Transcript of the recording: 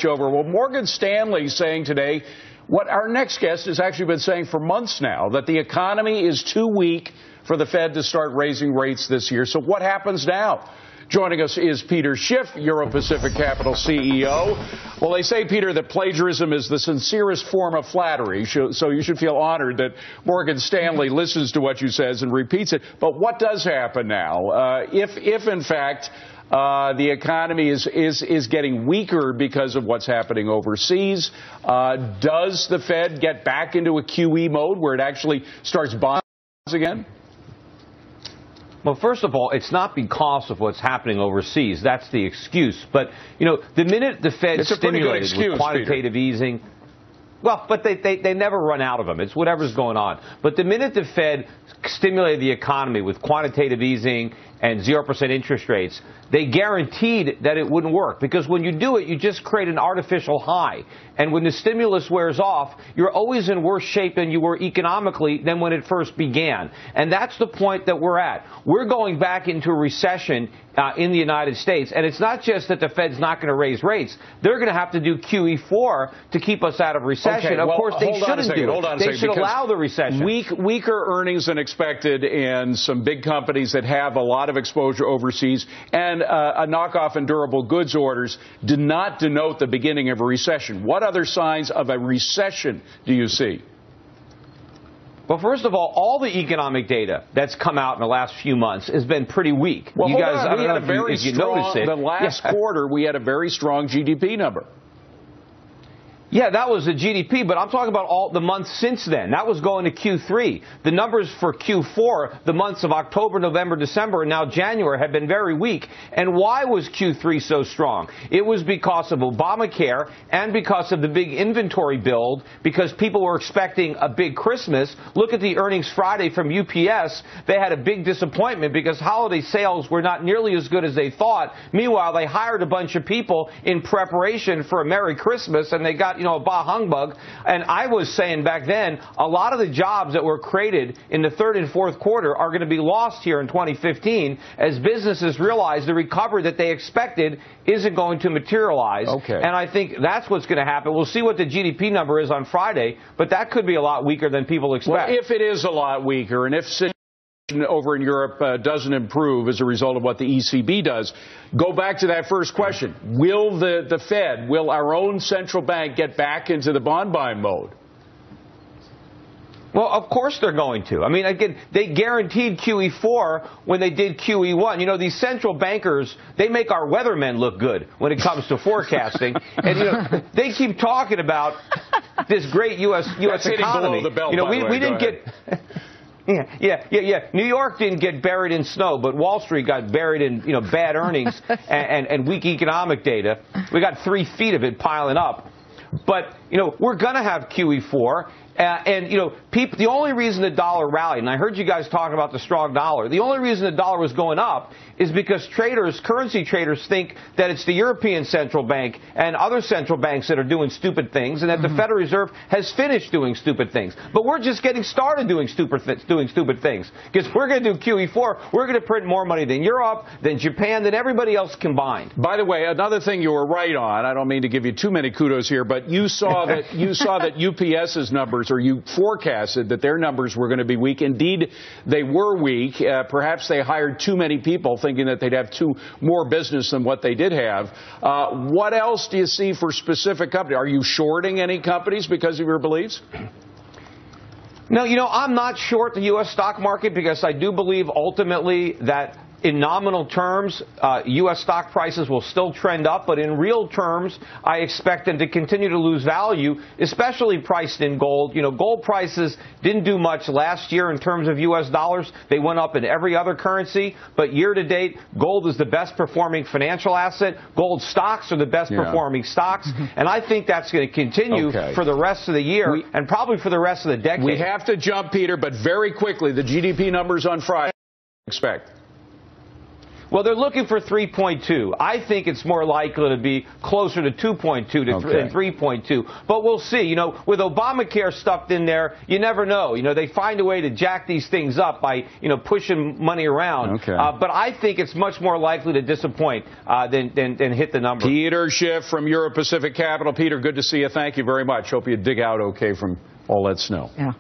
over. Well, Morgan Stanley saying today what our next guest has actually been saying for months now, that the economy is too weak for the Fed to start raising rates this year. So what happens now? Joining us is Peter Schiff, Euro-Pacific Capital CEO. Well, they say, Peter, that plagiarism is the sincerest form of flattery, so you should feel honored that Morgan Stanley listens to what you says and repeats it. But what does happen now? If in fact, the economy is getting weaker because of what's happening overseas, does the Fed get back into a QE mode where it actually starts buying again? Well, first of all, it's not because of what's happening overseas. That's the excuse. But, you know, the minute the Fed stimulated with quantitative easing, well, but they never run out of them. It's whatever's going on. But the minute the Fed stimulated the economy with quantitative easing and 0% interest rates, they guaranteed that it wouldn't work. Because when you do it, you just create an artificial high. And when the stimulus wears off, you're always in worse shape than you were economically than when it first began. And that's the point that we're at. We're going back into a recession in the United States. And it's not just that the Fed's not going to raise rates. They're going to have to do QE4 to keep us out of recession. Okay, of course, they shouldn't do it. They should allow the recession. Weaker earnings than expected, and some big companies that have a lot of exposure overseas, and a knockoff in durable goods orders did not denote the beginning of a recession. What other signs of a recession do you see? Well, first of all the economic data that's come out in the last few months has been pretty weak. Well, you guys, I don't know if you noticed it. The last quarter, we had a very strong GDP number. Yeah, that was the GDP, but I'm talking about all the months since then. That was going to Q3. The numbers for Q4, the months of October, November, December, and now January have been very weak. And why was Q3 so strong? It was because of Obamacare and because of the big inventory build, because people were expecting a big Christmas. Look at the earnings Friday from UPS. They had a big disappointment because holiday sales were not nearly as good as they thought. Meanwhile, they hired a bunch of people in preparation for a Merry Christmas, and they got a bah humbug. And I was saying back then, a lot of the jobs that were created in the third and fourth quarter are going to be lost here in 2015 as businesses realize the recovery that they expected isn't going to materialize. Okay. And I think that's what's going to happen. We'll see what the GDP number is on Friday, but that could be a lot weaker than people expect. Well, if it is a lot weaker, and if over in Europe doesn't improve as a result of what the ECB does, go back to that first question. Will the Fed, will our own central bank get back into the bond buying mode? Well, of course they're going to. I mean, again, they guaranteed QE4 when they did QE1. You know, these central bankers, they make our weathermen look good when it comes to forecasting. And, they keep talking about this great U.S. economy. Below the belt, we didn't get... Yeah. New York didn't get buried in snow, but Wall Street got buried in, bad earnings and weak economic data. We got 3 feet of it piling up. But, we're going to have QE4. The only reason the dollar rallied, and I heard you guys talking about the strong dollar, the only reason the dollar was going up is because currency traders think that it's the European Central Bank and other central banks that are doing stupid things, and that the Federal Reserve has finished doing stupid things. But we're just getting started doing stupid things, because we're going to do QE4. We're going to print more money than Europe, than Japan, than everybody else combined. By the way, another thing you were right on, I don't mean to give you too many kudos here, but you saw that UPS's numbers, or you forecasted that their numbers were going to be weak. Indeed, they were weak. Perhaps they hired too many people, thinking that they'd have more business than what they did have. What else do you see for specific companies? Are you shorting any companies because of your beliefs? No, I'm not short the U.S. stock market because I do believe ultimately that in nominal terms, U.S. stock prices will still trend up, but in real terms, I expect them to continue to lose value, especially priced in gold. Gold prices didn't do much last year in terms of U.S. dollars. They went up in every other currency, but year to date, gold is the best performing financial asset. Gold stocks are the best performing stocks, and I think that's going to continue for the rest of the year and probably for the rest of the decade. We have to jump, Peter, but very quickly, the GDP numbers on Friday, expect. Well, they're looking for 3.2. I think it's more likely to be closer to 2.2 than 3.2. But we'll see. You know, with Obamacare stuffed in there, you never know. You know, they find a way to jack these things up by, you know, pushing money around. But I think it's much more likely to disappoint than hit the number. Peter Schiff from Euro Pacific Capital. Peter, good to see you. Thank you very much. Hope you dig out okay from all that snow. Yeah.